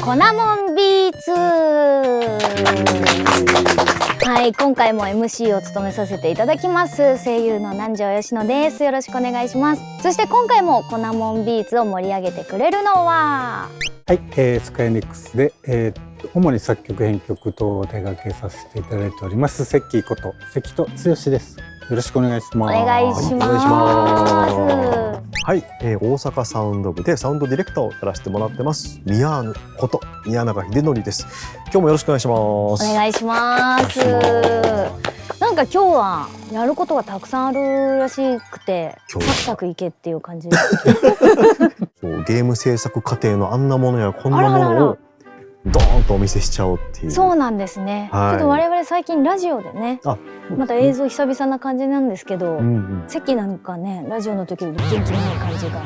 コナモンビーツ。はい、今回も MC を務めさせていただきます声優の南條佳乃です。よろしくお願いします。そして今回もコナモンビーツを盛り上げてくれるのは、はい、スカイネックスで、主に作曲編曲等を手掛けさせていただいておりますセッキーこと関戸剛です。よろしくお願いします。お願いします。はい、大阪サウンド部でサウンドディレクターをやらせてもらってます宮野こと宮永秀則です。今日もよろしくお願いします。お願いします。なんか今日はやることがたくさんあるらしくて、サクサクいけっていう感じ。そうゲーム制作過程のあんなものやこんなものをドーンとお見せしちゃおうっていう。そうなんですね。はい、ちょっと我々最近ラジオでね、また映像久々な感じなんですけど、関なんかねラジオの時より元気ない感じが。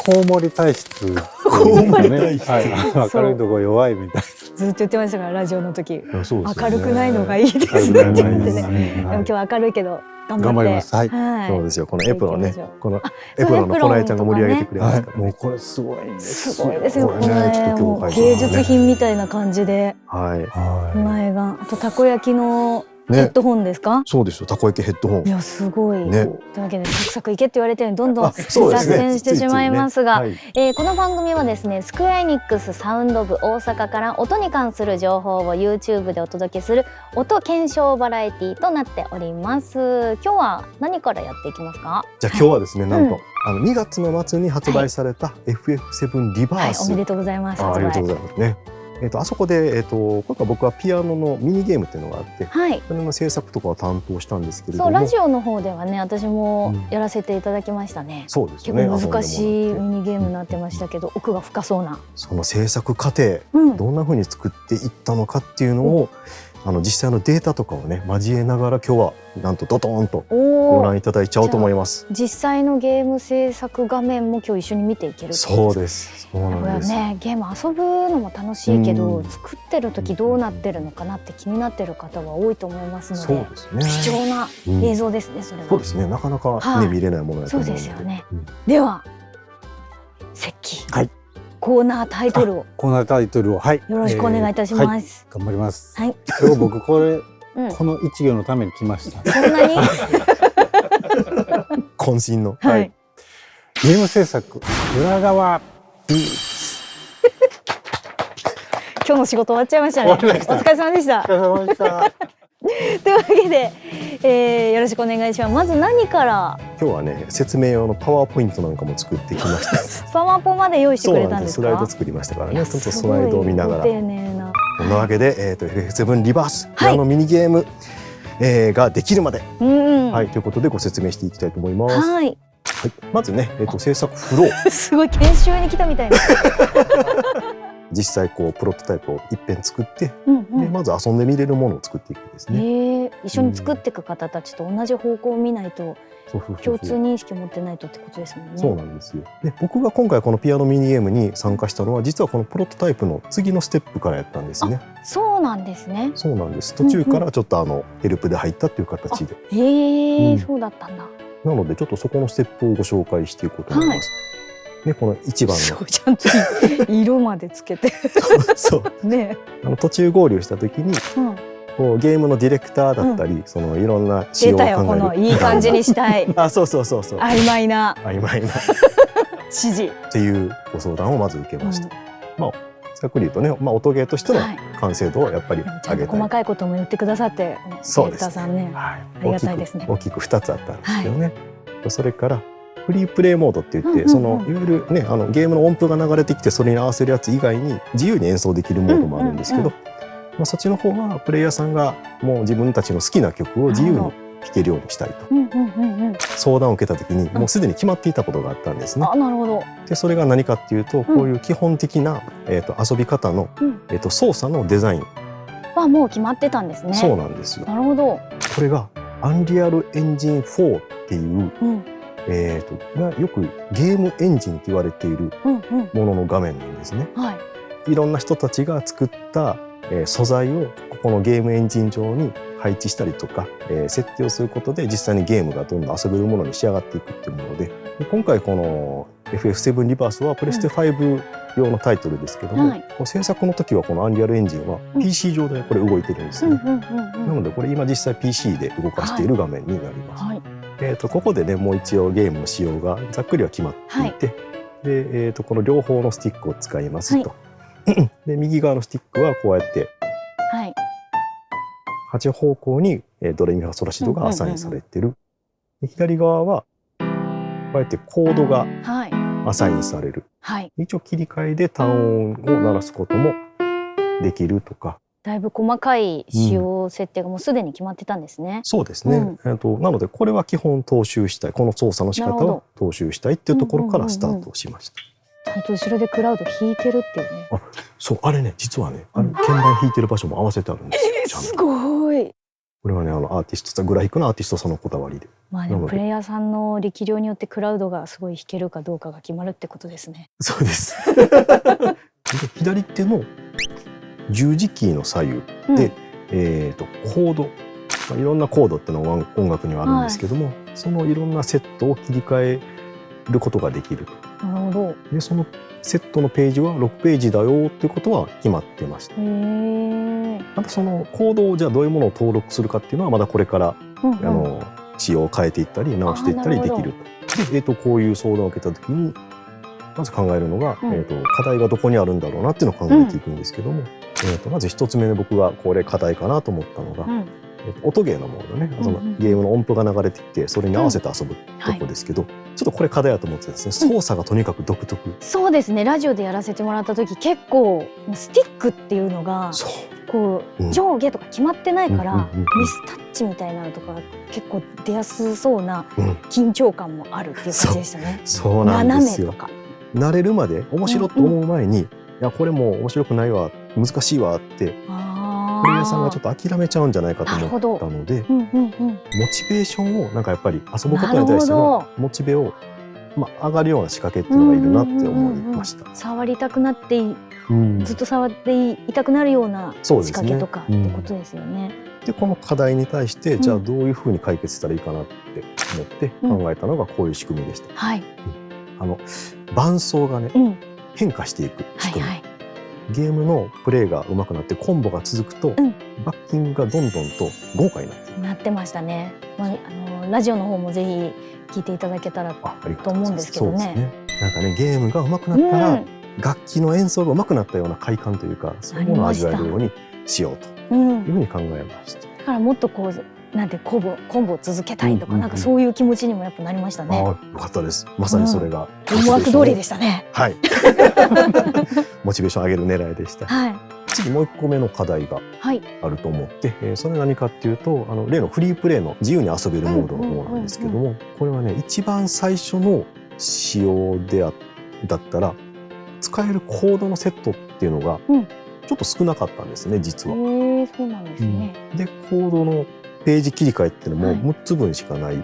コウモリ体質、ね、明るいとこ弱いみたいな。ずっと言ってましたからラジオの時。そうですね、明るくないのがいいですねって言ってね。でも今日は明るいけど。頑張ります。はい。そうですよ。このエプロンね、このエプロンのこなえちゃんが盛り上げてくれますから。もうこれすごいんですよ。すごいですよ。この芸術品みたいな感じで。はい。この絵があとたこ焼きのヘッドホンですか？そうですよ。たこ焼きヘッドホン。いやすごい。というわけでサクサクいけって言われてるのにどんどん脱そう線してしまいますが、この番組はですねスクエアエニックスサウンド部大阪から音に関する情報を YouTube でお届けする音検証バラエティとなっております。今日は何からやっていきますか？じゃあ今日はですね、なんと2月の末に発売された FF7 リバース。おめでとうございます。ありがとうございますね。あそこで、今回僕はピアノのミニゲームっていうのがあって、それの制作とかを担当したんですけれども、そうラジオの方ではね私もやらせていただきましたね。そうですね。結構難しいミニゲームになってましたけど、奥が深そうな。その制作過程、どんな風に作っていったのかっていうのを、実際のデータとかをね交えながら今日はなんとドドーンとご覧いただいちゃおうと思います。実際のゲーム制作画面も今日一緒に見ていける。そうです。そうなんです。ね、ゲーム遊ぶのも楽しいけど、作ってる時どうなってるのかなって気になってる方は多いと思いますので、そうですね、貴重な映像ですね。それはそうですね。なかなかね見れないものだと思うので。そうですよね。ではセッキー。はい。コーナータイトルをはい、よろしくお願いいたします。頑張ります。はい。今日僕この一行のために来ました。そんなに？渾身の。はい。ゲーム制作裏側ビーツ。今日の仕事終わっちゃいましたね。お疲れ様でした。お疲れ様でした。というわけで、よろしくお願いします。まず何から？今日はね説明用のパワーポイントなんかも作ってきました。パワーポまで用意してくれたんですか？スライド作りましたからね。ちょっとスライドを見ながら。丁寧な。こんなわけで、FF7 リバースピアノミニゲーム、ができるまで、はいということでご説明していきたいと思います。はい。まずね制作フロー。すごい研修に来たみたいな。実際こうプロトタイプを一遍作って、でまず遊んでみれるものを作っていくんですね。一緒に作っていく方たちと同じ方向を見ないと、共通認識を持ってないとってことですもんね。そうなんですよ。で僕が今回このピアノミニゲームに参加したのは実はこのプロトタイプの次のステップからやったんですね。そうなんですね。そうなんです。途中からちょっとヘルプで入ったっていう形で。そうだったんだ。なのでちょっとそこのステップをご紹介していこうと思います。ね、この一番のちゃんと色までつけてそうね、途中合流した時に、こうゲームのディレクターだったり、そのいろんな仕様を考える。このいい感じにしたい。そう曖昧な指示っていうご相談をまず受けました。ざっくり言うとね、音ゲーとしての完成度をやっぱり上げたい。細かいことも言ってくださって、ディレクターさんね、ありがたいですね。大きく2つあったんですけどね。それからフリープレイモードって言って、いわゆるねゲームの音符が流れてきてそれに合わせるやつ以外に自由に演奏できるモードもあるんですけど、そっちの方はプレイヤーさんがもう自分たちの好きな曲を自由に弾けるようにしたいと相談を受けた時にもうすでに決まっていたことがあったんですね。なるほど。でそれが何かっていうと、こういう基本的な遊び方の操作のデザインはもう決まってたんですね。そうなんですよ。なるほど。これがアンリアルエンジン4っていうよくゲームエンジンと言われているものの画面なんですね。いろんな人たちが作った素材をここのゲームエンジン上に配置したりとか、設定をすることで実際にゲームがどんどん遊べるものに仕上がっていくっていうもので、今回この FF7 リバースはプレステ5用のタイトルですけども、はいこう制作の時はこのアンリアルエンジンはうん PC 上でこれ動いてるんですね。なのでこれ今実際 PC で動かしている画面になります。はい。ここでねもう一応ゲームの仕様がざっくりは決まっていて、で、この両方のスティックを使いますと。で右側のスティックはこうやってはい。 8方向にドレミファソラシドがアサインされてる。で左側はこうやってコードがはい。アサインされる。はい。一応切り替えで単音を鳴らすこともできるとか。だいぶ細かい仕様設定がもうすでに決まってたんですね。そうですね。なのでこれは基本踏襲したい。この操作の仕方を踏襲したいっていうところからスタートをしました。ちゃんと後ろでクラウド弾いてるっていうね。そう、あれね、実はね、鍵盤弾いてる場所も合わせてあるんですよ。ちゃんとすごい。これはね、アーティストさん、グラフィックのアーティストさんのこだわりで。まあでもプレイヤーさんの力量によってクラウドがすごい弾けるかどうかが決まるってことですね。そうです。で左手の十字キーの左右で、コード、いろんなコードっていうのが音楽にはあるんですけども、そのいろんなセットを切り替えることができると。なるほど。でそのセットのページは6ページだよっていうことは決まってました。へえ。またそのコードをじゃあどういうものを登録するかっていうのはまだこれから仕様を変えていったり直していったりできると。で、こういう相談を受けた時にまず考えるのが、課題がどこにあるんだろうなっていうのを考えていくんですけども、まず一つ目で僕がこれ課題かなと思ったのが、音ゲーのモードね、そのゲームの音符が流れてきてそれに合わせて遊ぶとこですけど、ちょっとこれ課題だと思ってですね、操作がとにかく独特。そうですね。ラジオでやらせてもらった時結構スティックっていうのがこう上下とか決まってないからミスタッチみたいなのとか結構出やすそうな緊張感もあるっていう感じでしたね。そうなんですよ。斜めとか慣れるまで面白いと思う前に、いやこれもう面白くないわ、難しいわってプレイヤーさんがちょっと諦めちゃうんじゃないかと思ったので、モチベーションをなんかやっぱり遊ぶことに対してのモチベを上がるような仕掛けっていうのがいるなって思いました。触りたくなってずっと触っていたくなるような仕掛けとかってことですよね。でこの課題に対してじゃあどういうふうに解決したらいいかなって思って考えたのがこういう仕組みでした。伴奏がね、変化していく仕組み。ゲームのプレイが上手くなってコンボが続くと、バッキングがどんどんと豪華になってましたね。ラジオの方もぜひ聞いていただけたらと思うんですけどね。なんかねゲームが上手くなったら、楽器の演奏が上手くなったような快感というか、そういうものを味わえるようにしようというふうに考えました。だからもっとこうなんてコンボを続けたいとか、なんかそういう気持ちにもやっぱなりましたね。よかったです。まさにそれが思惑通りでしたね。はい。モチベーション上げる狙いでした。次もう1個目の課題があると思って、それ何かっていうと、例のフリープレイの自由に遊べるモードの方なんですけども、これはね一番最初の仕様だったら使えるコードのセットっていうのがちょっと少なかったんですね、実は。そうなんですね。でコードのページ切り替えっていうのも6つ分しかない。な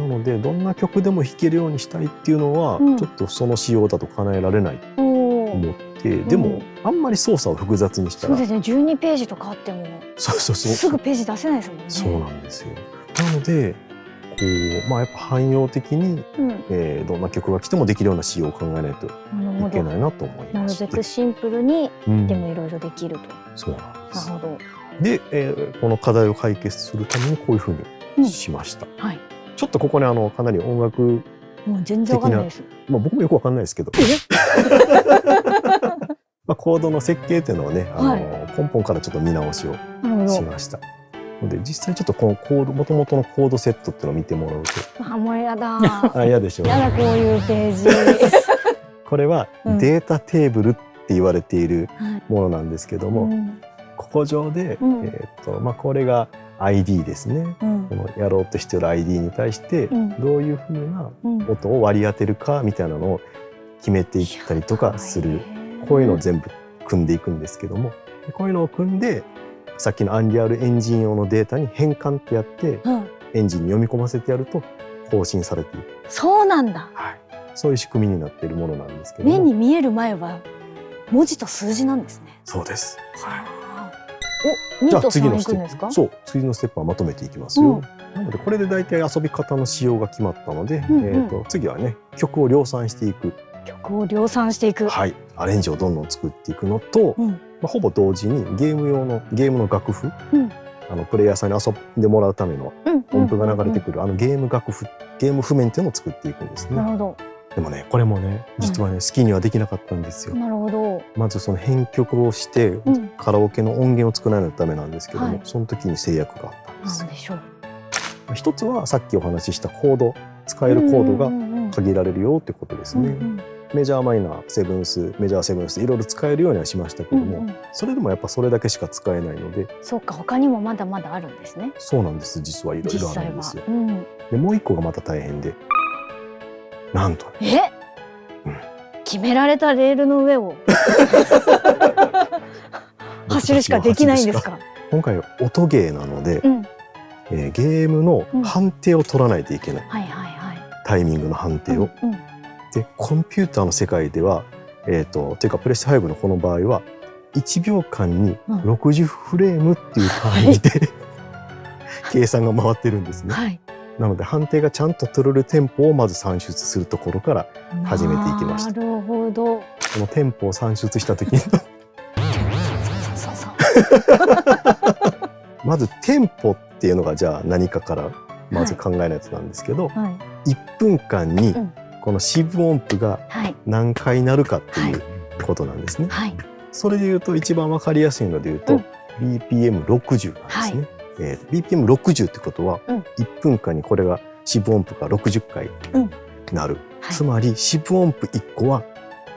のでどんな曲でも弾けるようにしたいっていうのは、ちょっとその仕様だと叶えられないと思って、でもあんまり操作を複雑にしたら、そうですね、12ページとかあってもすぐページ出せないですもんね。そうなんですよ。なのでこうやっぱ汎用的に、どんな曲が来てもできるような仕様を考えないといけないなと思いました。なるべくシンプルに、でもいろいろできると。そうなんです。なるほど。で、この課題を解決するためにこういうふうにしました。ちょっとここねかなり音楽もう全然わかんないです。僕もよくわかんないですけどコードの設計っていうのをね根本からちょっと見直しをしました。で実際ちょっとこのコード元々のコードセットっていうのを見てもらうと、もうやだ嫌でしょう。やだこういうページこれはデータテーブルって言われているものなんですけども、ここ上で、これが ID ですね、このやろうとしている ID に対してどういうふうな音を割り当てるかみたいなのを決めていったりとかする、こういうのを全部組んでいくんですけども、こういうのを組んでさっきのアンリアルエンジン用のデータに変換ってやって、エンジンに読み込ませてやると更新されていく。そうなんだ。そういう仕組みになっているものなんですけども、目に見える前は文字と数字なんですね。そうです。じゃあ次のステップ、次のステップはまとめていきますよ。なのでこれで大体遊び方の仕様が決まったので、次はね曲を量産していく。曲を量産していく。はい、アレンジをどんどん作っていくのと、ほぼ同時にゲームの楽譜、プレイヤーさんに遊んでもらうための音符が流れてくるゲーム楽譜、ゲーム譜面っていうのを作っていくんですね。なるほど。でもね、これもね、実はね、好きにはできなかったんですよ。なるほど。まずその編曲をして、カラオケの音源を作らないとダメなんですけども、その時に制約があったんですよ。なんでしょう。一つはさっきお話ししたコード、使えるコードが限られるよってことですね。メジャーマイナー、セブンス、メジャーセブンスいろいろ使えるようにはしましたけども、それでもやっぱそれだけしか使えないので。そうか、他にもまだまだあるんですね。そうなんです、実はいろいろあるんですよ。でもう一個がまた大変で、なんと決められたレールの上を走るしかできないんですか。今回は音ゲーなので、ゲームの判定を取らないといけない、タイミングの判定を。でコンピューターの世界では、というかプレステ5のこの場合は1秒間に60フレームっていう単位で、計算が回ってるんですね。なので判定がちゃんと取れるテンポをまず算出するところから始めていきました。なるほど。このテンポを算出した時にまずテンポっていうのがじゃあ何かからまず考えないとなんですけど、1分間にこの四分音符が何回なるかっていうことなんですね。それでいうと一番わかりやすいのでいうと BPM60 なんですね。BPM60 ってことは1分間にこれが四分音符が60回なる、つまり四分音符1個は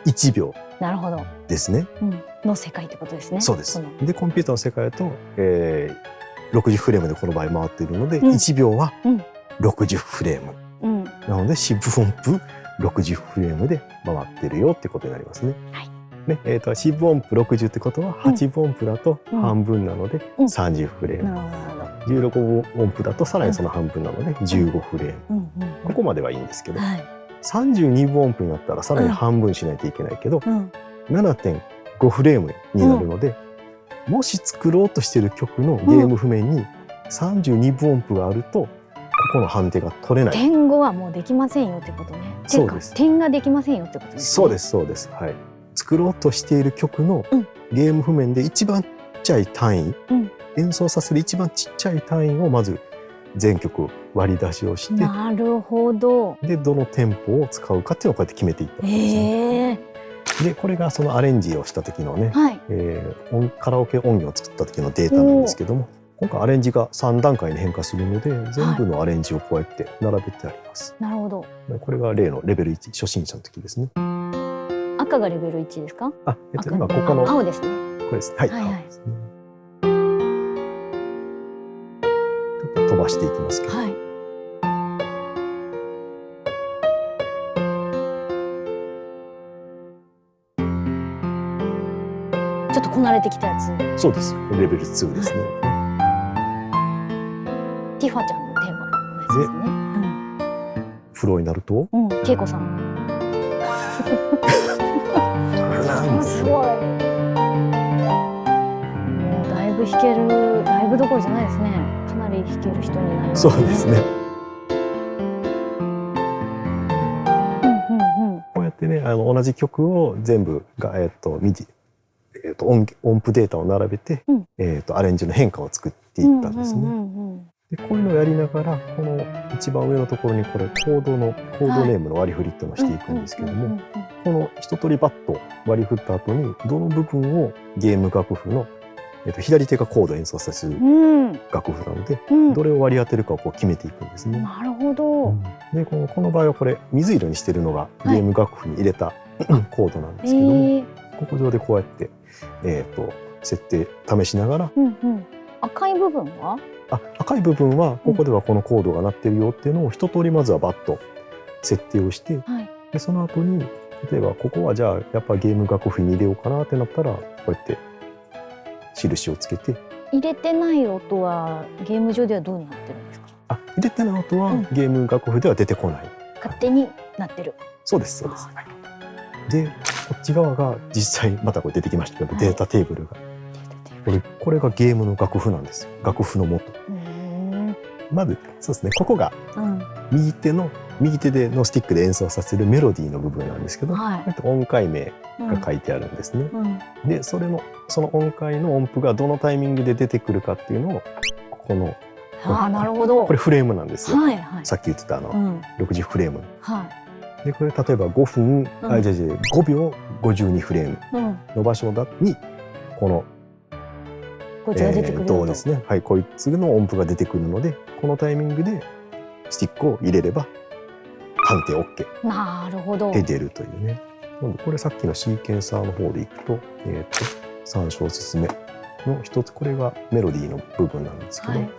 1秒ですね。の世界ってことですね。そうです。でコンピューターの世界だと、60フレームでこの場合回っているので、1秒は60フレーム、なので四分音符60フレームで回ってるよってことになりますね。四分音符60ってことは8分音符だと半分なので30フレーム、16分音符だとさらにその半分なので15フレーム、ここまではいいんですけど、32分音符になったらさらに半分しないといけないけど、7.5 フレームになるので、もし作ろうとしている曲のゲーム譜面に32分音符があるとここの判定が取れない。点5はもうできませんよってことね。そうです。点ができませんよってことですね。そうですそうです。はい。作ろうとしている曲のゲーム譜面で一番ちっちゃい単位、演奏させる一番ちっちゃい単位をまず全曲割り出しをして、なるほど。でどのテンポを使うかっていうのをこうやって決めていったんですね。でこれがそのアレンジをした時のね、カラオケ音源を作った時のデータなんですけども、今回アレンジが3段階に変化するので全部のアレンジをこうやって並べてあります。なるほど。これが例のレベル1、初心者の時ですね。赤がレベル1ですか？今ここの青ですね。これです。はい。青ですね。ちょっと飛ばしていきますけど。ちょっとこなれてきたやつ。そうです。レベル2ですね。ティファちゃんのテーマのやつですね。フローになると、恵子さん。すごい。もうだいぶ弾ける、だいぶどころじゃないですね。かなり弾ける人になりますね。そうですね。こうやってね、同じ曲を全部が音符データを並べて、アレンジの変化を作っていったんですね。でこういうのをやりながらこの一番上のところにこれコードネームの割り振りっていうのをしていくんですけども、この一通りバッと割り振った後にどの部分をゲーム楽譜の、左手がコードを演奏させる楽譜なので、どれを割り当てるかをこう決めていくんですね。なるほど。でこの場合はこれ水色にしてるのがゲーム楽譜に入れた、コードなんですけども、ここ上でこうやって、設定試しながら、赤い部分は赤い部分はここではこのコードが鳴ってるよっていうのを一通りまずはバッと設定をして、でその後に例えばここはじゃあやっぱゲーム楽譜に入れようかなってなったらこうやって印をつけて。入れてない音はゲーム上ではどうなってるんですか？入れてない音はゲーム楽譜では出てこない。勝手になってる。そうですそうです。でこっち側が実際またこれ出てきましたけど、データテーブルがこれがゲームの楽譜なんですよ。楽譜の元。まずそうですね、ここが右手の右手でのスティックで演奏させるメロディーの部分なんですけど、はいこうやって音階名が書いてあるんですね。でその音階の音符がどのタイミングで出てくるかっていうのをここのなるほど。これフレームなんですよ。はいはい。さっき言ってたうん60フレーム。はでこれ例えば5分、うんじゃ5秒52フレームい。うん。の場所にこのこっちが出てくるよと。ですね、はい、こいつの音符が出てくるのでこのタイミングでスティックを入れれば判定 OK なるほど。で出るというね。なのでこれさっきのシーケンサーの方でいくと、3小節目の一つこれがメロディーの部分なんですけど、はい。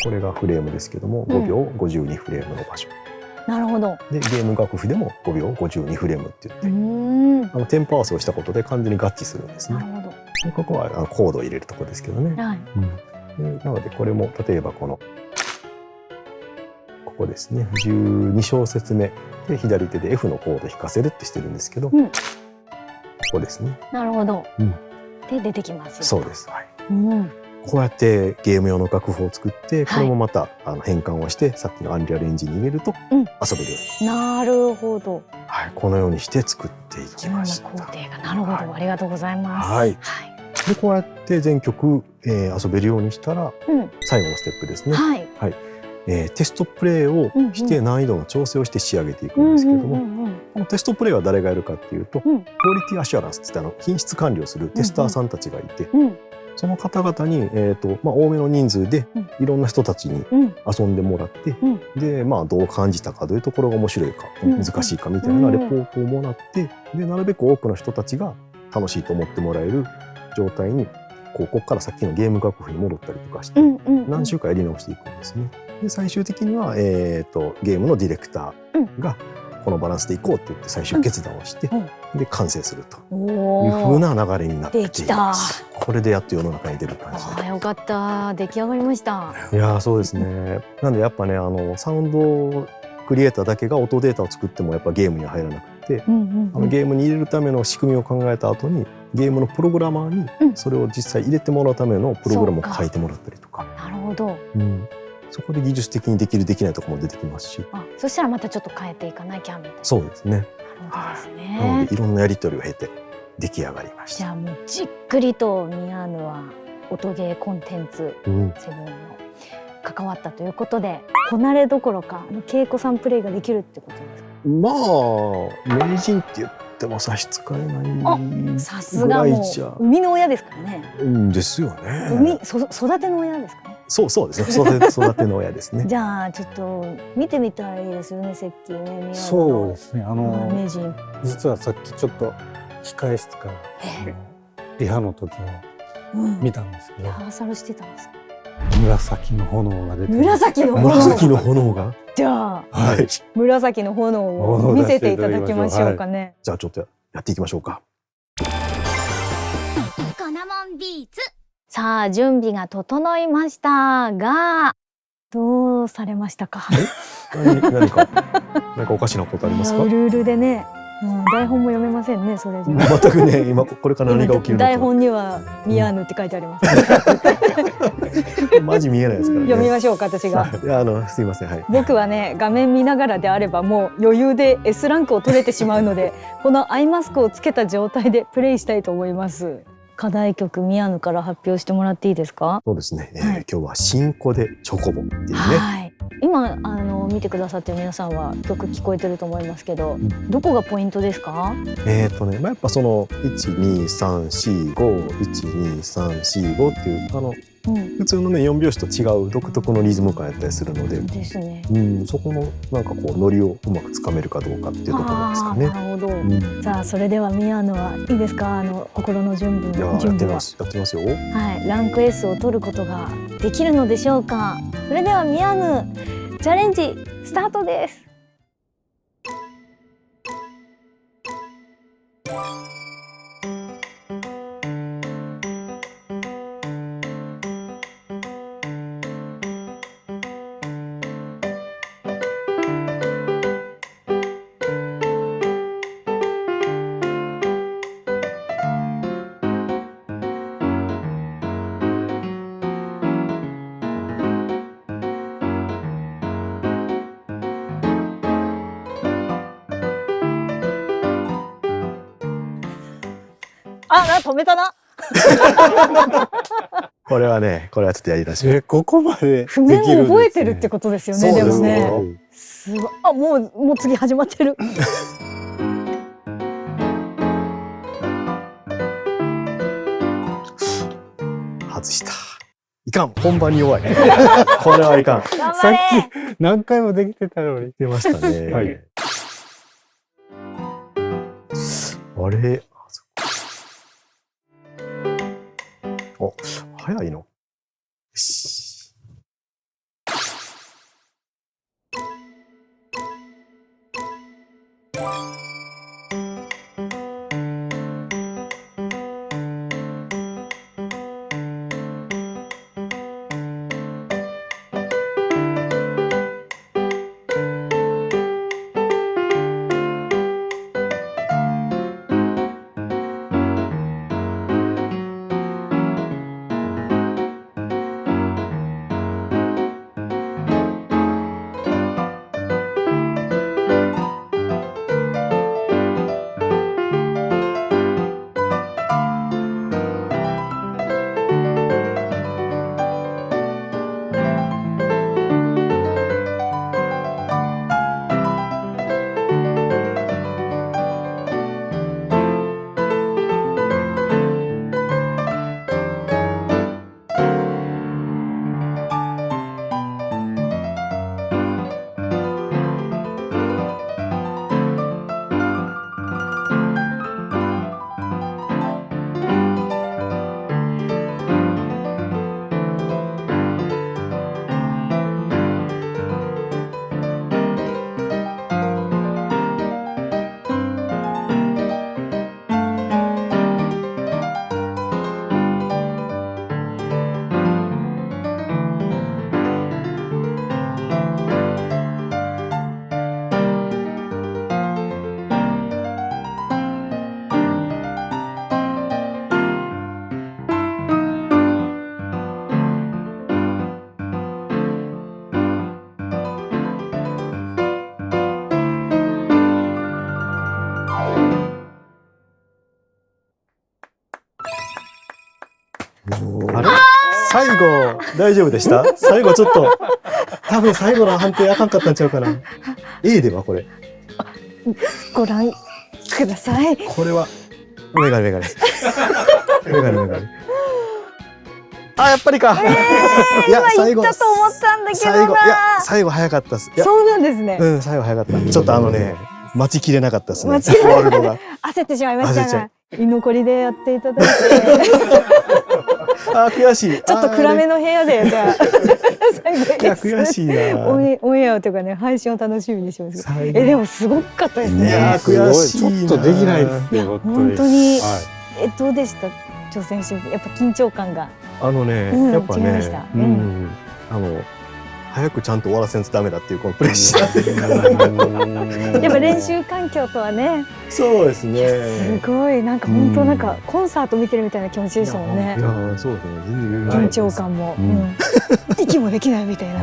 これがフレームですけども5秒52フレームの場所、なるほど。でゲーム楽譜でも5秒52フレームって言って、テンポ合わせをしたことで完全に合致するんですね。なるほど。でここはコードを入れるところですけどね。はい。でなのでこれも例えばここですね12小節目で左手で F のコードを弾かせるってしてるんですけど、ここですね。なるほど。うんで出てきますよ。そうです、はい、うん。こうやってゲーム用の楽譜を作ってはいこれもまた変換をしてさっきのアンリアルエンジンに入れるとうん遊べるように、なるほど。はい、このようにして作っていきそんなました。工程がなるほど、はいありがとうございます。はいはい。でこうやって全曲、遊べるようにしたらうん。最後のステップですね、はい。テストプレイをして難易度の調整をして仕上げていくんですけれども、このテストプレイは誰がやるかっていうと、うんクオリティアシュアランスって言って品質管理をするテスターさんたちがいて、うんその方々に、多めの人数でうんいろんな人たちにうん遊んでもらって、うんでどう感じたかどういうところが面白いか、うん難しいかみたいなレポートをもらってでなるべく多くの人たちが楽しいと思ってもらえる状態にここからさっきのゲーム楽譜に戻ったりとかして、何週かやり直していくんですね。で最終的には、ゲームのディレクターがこのバランスでいこうって言って最終決断をして、で完成するという風な流れになっています。これでやっと世の中に出る感じで。よかった、出来上がりました。いやそうですね。なんでやっぱねサウンドクリエイターだけが音データを作ってもやっぱゲームには入らなくて、ゲームに入れるための仕組みを考えた後にゲームのプログラマーにそれを実際入れてもらうためのプログラムを書いてもらったりとか。なるほど。そこで技術的にできるできないところも出てきますし、そしたらまたちょっと変えていかなきゃみたいな。そうですね。なるほどですね。なのでいろんなやり取りを経て出来上がりました。じゃあもうじっくりとミヤーヌは音ゲーコンテンツセブンの関わったということで、こなれどころか恵子さんプレイができるってことですか。名人って言っても差し支えないさすがもう生みの親ですからね。ですよね。育ての親ですかね。そうですね。育ての親ですね。じゃあちょっと見てみたいですよね、セッキーね。そうですね。名人。実はさっきちょっと控室からリハの時を見たんですけど、リハーサルしてたんですか。紫の炎が出て、紫の炎が。じゃあ、紫の炎を見せていただきましょうかね。じゃあちょっとやっていきましょうか。コナモンビーツ。さあ準備が整いましたが、どうされましたか。何かおかしなことありますか。ルールでね、台本も読めませんね。それじゃ全くね、今これから何が起きるのか。台本にはミヤーヌって書いてあります。マジ見えないですからね。読みましょうか、私が。すいません、はい。僕はね、画面見ながらであればもう余裕で S ランクを取れてしまうので、このアイマスクをつけた状態でプレイしたいと思います。課題曲ミヤーヌから発表してもらっていいですか。そうですね。今日は新コでチョコボっていうね。はい。今見てくださってる皆さんは曲聞こえてると思いますけど、どこがポイントですか。やっぱその123451234っていう普通のね4拍子と違う独特のリズム感やったりするので、ですね。そこのノリをうまくつかめるかどうかっていうところですかね。なるほど。さあそれではミヤーヌはいいですか。心の準備は。やってますよ。はい、ランク S を取ることができるのでしょうか。それではミヤーヌチャレンジスタートです。止めたな。これはね、これはちょっとやりだします。ここまででき譜面るんですね。を覚えてるってことですよね。でもね。そうすごい。もう次始まってる。外した。いかん、本番に弱い。これはいかん。頑張さっれ。き何回もできてたのに。出ましたね。はいあれ、お、早いの。よし。あれ、最後大丈夫でした？最後ちょっと多分最後の判定あかんかったんちゃうかな。A ではこれ。ご覧ください。これはメガネ。あ、やっぱりか。いや今言ったと思ったんだけどな。最後早かったです。いや、そうなんですね。最後早かった。ちょっと待ちきれなかったですね。待ちきれなかった終わるのが。焦ってしまいましたが焦っちゃう、居残りでやっていただいて、あ、悔しい。ちょっと暗めの部屋でじゃあ最後いや、悔しいな。オンエアというかね、配信を楽しみにしてます。最後でもすごかったですいやね。悔しいな。ちょっとできないですいやよ。本当にはどうでした？挑戦してやっぱ緊張感が。やっぱ違いまねした、早くちゃんと終わらせんとダメだっていうこのプレッシャー。やっぱ練習環境とはね、そうですね。すごいなんか本当なんかコンサート見てるみたいな気持ちでしたもんね。いや、そうですね。全然緊張感も、息もできないみたいな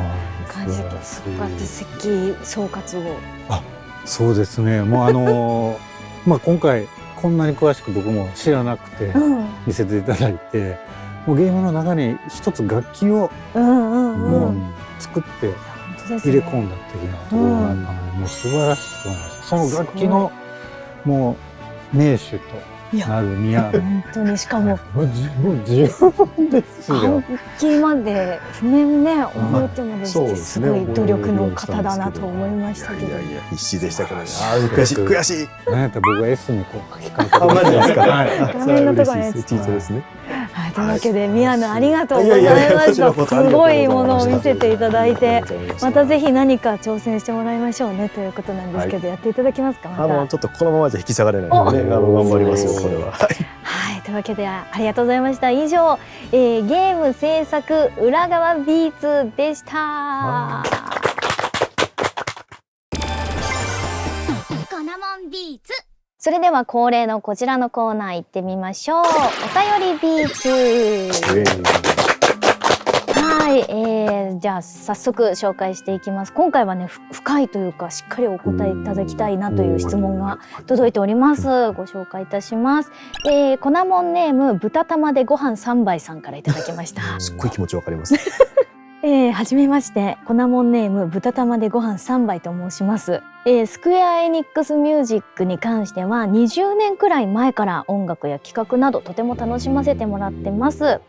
感じで、すごかった席総括を。そうですね。もう今回こんなに詳しく僕も知らなくて見せていただいて、もうゲームの中に一つ楽器をもう作って入れ込んだ的なところがあったので、もう素晴らしく思いました。その楽器のもう名手となる宮本当に、しかももう十分ですよ。楽器まで譜面ね覚えてまでして、すごい努力の方だなと思いましたけど。必死でしたけどね。悔しい。なんやったら僕が S にこう書き換えて。マジですか。画面のところね。チートですね。はい、というわけで宮野ありがとうございました。すごいものを見せていただいて、またぜひ何か挑戦してもらいましょうねということなんですけど、やっていただけますか？またちょっとこのままじゃ引き下がれないのでね、頑張りますよこれは。はい、というわけでありがとうございました。以上、ゲーム制作裏側ビーツでした。このもんビーツ。それでは恒例のこちらのコーナー行ってみましょう。お便りビーツ。はい、じゃあ早速紹介していきます。今回はね深いというかしっかりお答えいただきたいなという質問が届いております。ご紹介いたします。粉もんネーム豚玉でご飯3杯さんからいただきました。すっごい気持ちわかります。はじめまして、粉もんネーム豚玉でご飯3杯と申します。スクエアエニックスミュージックに関しては20年くらい前から音楽や企画などとても楽しませてもらってます。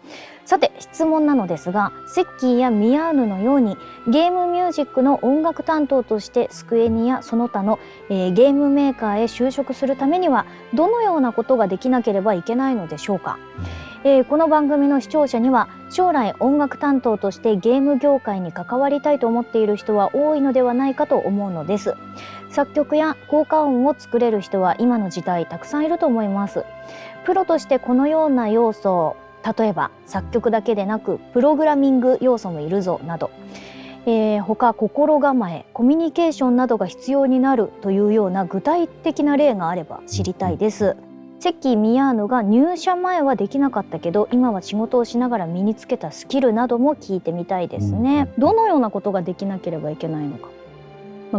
さて質問なのですが、セッキーやミヤーヌのようにゲームミュージックの音楽担当としてスクエニやその他の、ゲームメーカーへ就職するためにはどのようなことができなければいけないのでしょうか。この番組の視聴者には将来音楽担当としてゲーム業界に関わりたいと思っている人は多いのではないかと思うのです。作曲や効果音を作れる人は今の時代たくさんいると思います。プロとしてこのような要素、例えば作曲だけでなくプログラミング要素もいるぞなど、他心構え、コミュニケーションなどが必要になるというような具体的な例があれば知りたいです。セッキー・ミヤーヌが入社前はできなかったけど今は仕事をしながら身につけたスキルなども聞いてみたいですね。どのようなことができなければいけないのか、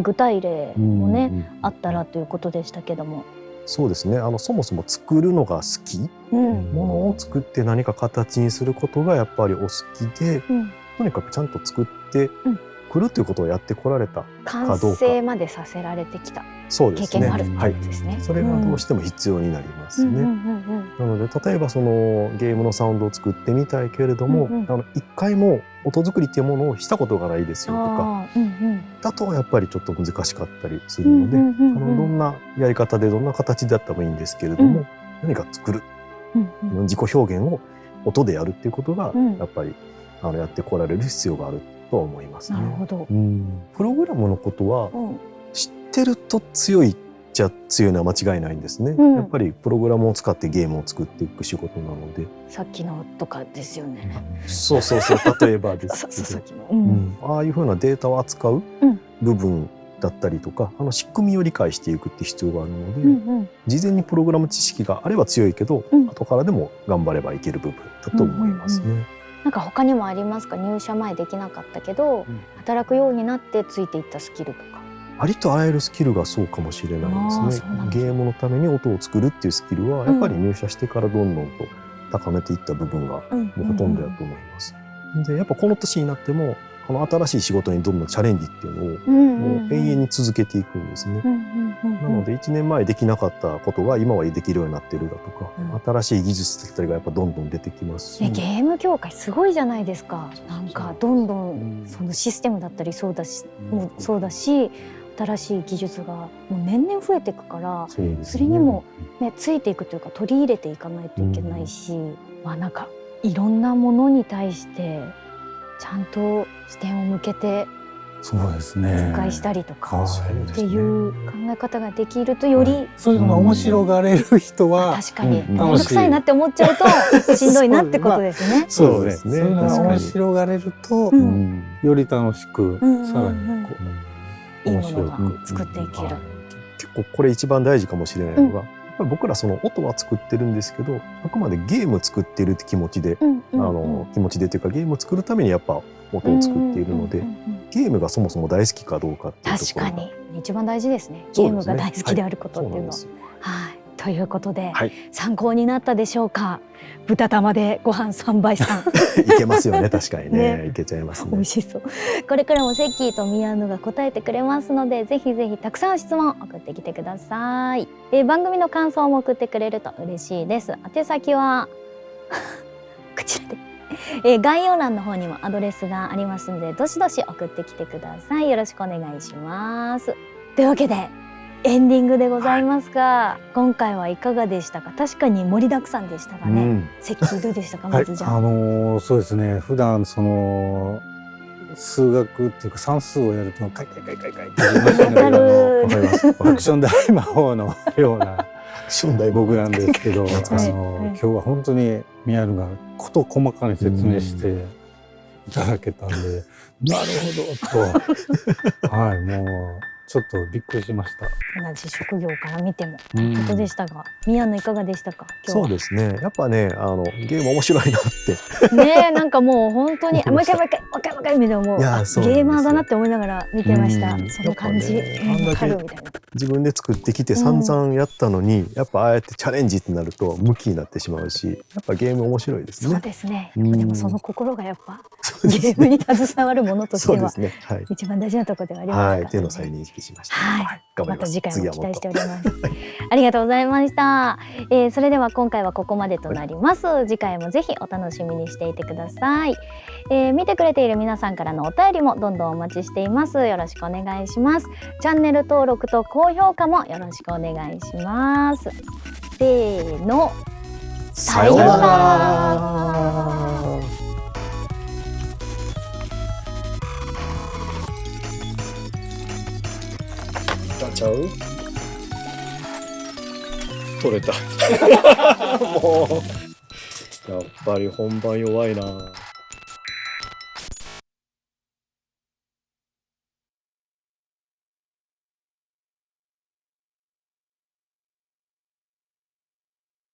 具体例もね、あったらということでしたけども。そうですね。そもそも作るのが好き、ものを作って何か形にすることがやっぱりお好きで、とにかくちゃんと作ってくるということをやってこられたかどうか。完成までさせられてきた経験があるってことですね。それがどうしても必要になりますね。なので例えばそのゲームのサウンドを作ってみたいけれども、一回も音作りっていうものをしたことがないですよとか、だとやっぱりちょっと難しかったりするので、どんなやり方でどんな形だったらいいんですけれども、何か作る、自己表現を音でやるっていうことがやっぱりやってこられる必要があるとは思いますね。なるほど。プログラムのことは知ってると強いっちゃ強いのは間違いないんですね。やっぱりプログラムを使ってゲームを作っていく仕事なので。さっきのとかですよね。そう例えばですけど、ああいうふうなデータを扱う部分だったりとか、仕組みを理解していくって必要があるので、事前にプログラム知識があれば強いけど、後からでも頑張ればいける部分だと思いますね。なんか他にもありますか？入社前できなかったけど、働くようになってついていったスキルとか。ありとあらゆるスキルがそうかもしれないですね。ゲームのために音を作るっていうスキルはやっぱり入社してからどんどんと高めていった部分がもうほとんどだと思います。でやっぱこの年になっても新しい仕事にどんどんチャレンジっていうのをもう永遠に続けていくんですね。なので1年前できなかったことが今はできるようになってるだとか、新しい技術だったりがやっぱどんどん出てきますし、ゲーム業界すごいじゃないですか。なんかどんどんそのシステムだったりそうだし、新しい技術がもう年々増えていくから、それにもねついていくというか取り入れていかないといけないし、なんかいろんなものに対してちゃんと視点を向けてそうですね、理解したりとかっていう考え方ができるとより、そういうのが面白がれる人は確かに面倒くさいなって思っちゃうとしんどいなってことですね。そうですね。そういうのが面白がれるとより楽しくさらにいいものが作っていける。結構これ一番大事かもしれないのが、やっぱり僕らその音は作ってるんですけど、あくまでゲーム作ってるって気持ちで、気持ちでというかゲームを作るためにやっぱ音を作っているので、ゲームがそもそも大好きかどうかっていうところが確かに一番大事ですね。ゲームが大好きであることっていうのは。ということで、参考になったでしょうか。豚玉でご飯3杯さんいけますよね。確かにねいけちゃいますね。美味しそう。これからもセッキーとミヤーヌが答えてくれますので、ぜひぜひたくさん質問送ってきてください。番組の感想も送ってくれると嬉しいです。宛先はこちらで概要欄の方にもアドレスがありますので、どしどし送ってきてください。よろしくお願いします。というわけでエンディングでございますが、今回はいかがでしたか？確かに盛りだくさんでしたがね。セッキーどうでしたか？まずじゃあ。そうですね。普段その数学っていうか算数をやるとカイって言いましたね。わかります。アクション大魔王のような僕なんですけど、今日は本当にミヤーヌが事細かに説明していただけたんで、なるほどと、もうちょっとびっくりしました。同じ職業から見てもということでしたが、宮野いかがでしたか？今日は。そうですね。やっぱね、ゲーム面白いなって。ね、なんかもう本当にもう一回みたいな、もうゲいやそうなんですよーマーだなって思いながら見てました。その感じ、やっぱねわかるみたいな。自分で作ってきて散々やったのに、やっぱああやってチャレンジってなるとムキになってしまうし、やっぱゲーム面白いですね。そうですね。うんでもその心がやっぱそうですねゲームに携わるものとしてはそうですね。はい。一番大事なところではありますはい。からね。っていうのを再認識しました。はい。頑張ります。また次回も期待しております。次はもっとありがとうございました。それでは今回はここまでとなります。次回もぜひお楽しみにしていてください。見てくれている皆さんからのお便りもどんどんお待ちしています。よろしくお願いします。チャンネル登録と高評価もよろしくお願いします。せーの。さようなら。ちゃう？取れた。もうやっぱり本番弱いな。